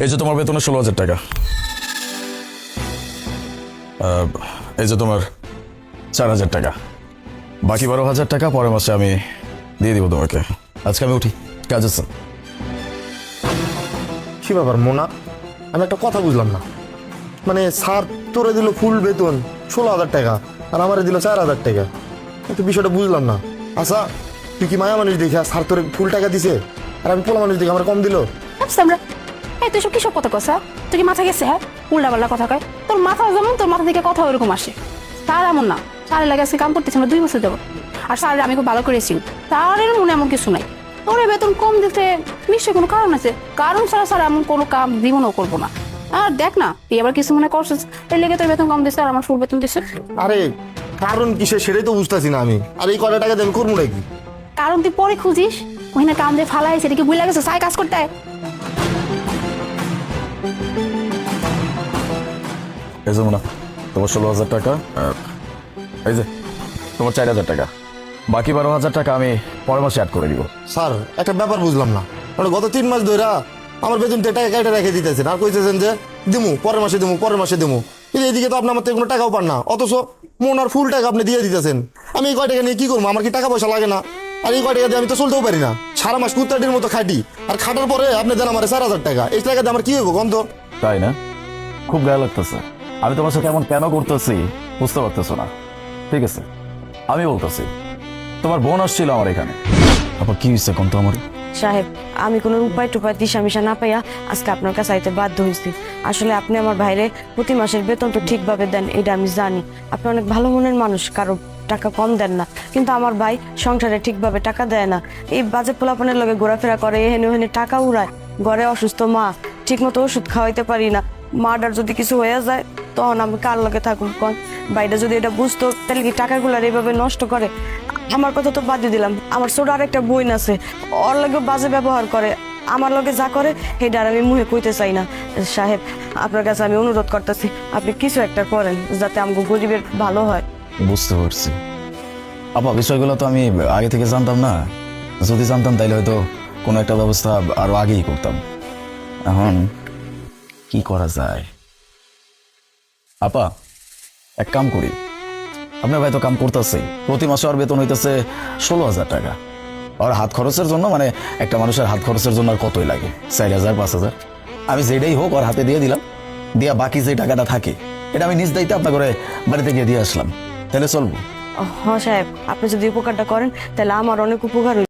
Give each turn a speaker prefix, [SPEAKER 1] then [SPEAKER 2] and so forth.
[SPEAKER 1] এই যে তোমার বেতনে 16,000 টাকা, এই যে তোমার 4,000 টাকা, বাকি 12,000 টাকা পরের মাসে আমি দিয়ে দিব তোমাকে। আজকে আমি উঠি, কাজ আছে।
[SPEAKER 2] কি ব্যাপার মোনা, আমি একটা কথা বুঝলাম না। মানে স্যার তোরে দিল ফুল বেতন 16,000 টাকা আর আমারে দিল 4,000 টাকা, কিন্তু বিষয়টা বুঝলাম না। আচ্ছা তুই কি মায়া মানুষ দেখে স্যার তোরে ফুল টাকা দিছে আর আমি পোলা মানুষ দেখে আমার কম দিল?
[SPEAKER 3] আমরা এই তুই সব কিসব কথা কসা? তুই কি মাথা গেছে? হ্যাঁ, উল্টা পাল্টা কথা কয়। তোর মাথা যেমন, তোর মাথা থেকে কথা ওরকম আসে। তার এমন না, স্যারের লাগে আজকে কাম করতেছি আমরা 2 বছর যাবো, আর স্যারের আমি খুব ভালো করেছি। তার মনে এমন কিছু নাই। তোর বেতন কম দিতে নিশ্চয়ই কোনো কারণ আছে। কারণ ছাড়া স্যার এমন কোনো কাম জীবনও করবো না। আর দেখ না, তুই আবার কিছু মনে করছিস এর লেগে তোর বেতন কম দিচ্ছে আর আমার ফুল বেতন দিচ্ছে।
[SPEAKER 2] আরে কারণ কিসে সেটাই তো বুঝতেছি না আমি। আর এই কয়টা টাকা দিয়ে আমি করবো নাকি?
[SPEAKER 3] কারণ তুই পরে খুঁজিস, ওই না কাম দিয়ে ফালাই সেটাকে বুঝে লাগেছে সাই কাজ করতে।
[SPEAKER 1] এই যে মোনা, তোমার 16,000 টাকা, আর এই যে তোমার 4,000 টাকা, বাকি 12,000 টাকা আমি পরের মাসে অ্যাড করে দিব।
[SPEAKER 2] স্যার একটা ব্যাপার বুঝলাম না, মানে গত 3 মাস ধরে আমার বেতন টাকা কেটে রেখে দিতেছেন আর কইতেছেন যে দিমু পরের মাসে দিমু পরের মাসে দিমু, কিন্তু এদিকে তো আপনি আমার থেকে কোনো টাকাও পান না, অথচ মোনার ফুল টাকা আপনি দিয়ে দিতেছেন। আমি এই কয় টাকা নিয়ে কি করবো? আমার কি টাকা পয়সা লাগে না? আর এই কয় টাকা দিয়ে আমি তো চলতেও পারি না। সারা মাস কুত্তাটির মতো খাটি, আর খাটার পরে আপনি দেন আমার 4,000 টাকা। এই টাকা দিয়ে আমার কি হইব গন্ধ?
[SPEAKER 1] তাই না? খুব গায়ে লাগতেছে। আমি তোমার সাথে এমন কেন করতেছি বুঝতে পারতেছো না। ঠিক আছে, আমি বলতেছি, তোমার বোন আসছিল আমার এখানে। আবার কি হয়েছে কোন তো আমার?
[SPEAKER 4] সাহেব, আমি কোনো উপায় টুপায় দিশামিশা না পাইয়া আজকে আপনার কাছে আইতে বাধ্য হয়েছি। আসলে আপনি আমার ভাইরে প্রতি মাসের বেতন তো ঠিকভাবে দেন, এটা আমি জানি। আপনি অনেক ভালো মনের মানুষ, কারো টাকা কম দেন না, কিন্তু আমার ভাই সংসারে ঠিকভাবে টাকা দেয় না। এই বাজে পোলাপনের লগে ঘোরাফেরা করে, এহেনে ওহেনে টাকা উড়ায়। ঘরে অসুস্থ মা, ঠিক মতো ওষুধ খাওয়াইতে পারি না। মাটার যদি কিছু হয়ে যায় তখন আমি কার লগে থাকুন কন? বাইরে যদি এটা বুঝতো তাহলে কি টাকাগুলার এইভাবে নষ্ট করে? আমার কথা তো বাদ দিলাম, আমার ছোট আরেকটা বোন আছে, ওর লগে বাজে ব্যবহার করে। আমার লগে যা করে সেটা আর আমি মুখে কইতে চাই না। সাহেব, আপনার কাছে আমি অনুরোধ করতেছি, আপনি কিছু একটা করেন যাতে আমাকে গরিবের ভালো হয়।
[SPEAKER 1] বুঝতে পারছি আপা, বিষয়গুলো তো আমি আগে থেকে জানতাম না। যদি জানতাম তাইলে হয়তো কোনো একটা ব্যবস্থা আরো আগেই করতাম। এখন কি করা যায়? আপা, এক কাম করি, আপনার ভাই তো কাম করতেছে, প্রতি মাসে আর বেতন হইতেছে 16,000 টাকা। আর হাত খরচের জন্য, মানে একটা মানুষের হাত খরচের জন্য আর কতই লাগে? 4,000 5,000 আমি যেটাই হোক ওর হাতে দিয়ে দিলাম, দিয়া বাকি যে টাকাটা থাকে এটা আমি নিজ দায়িত্বে আপনার করে বাড়িতে গিয়ে দিয়ে আসলাম। তাহলে চলবো?
[SPEAKER 4] হ্যাঁ সাহেব, আপনি যদি উপকারটা করেন তাহলে আমার অনেক উপকার হইবে।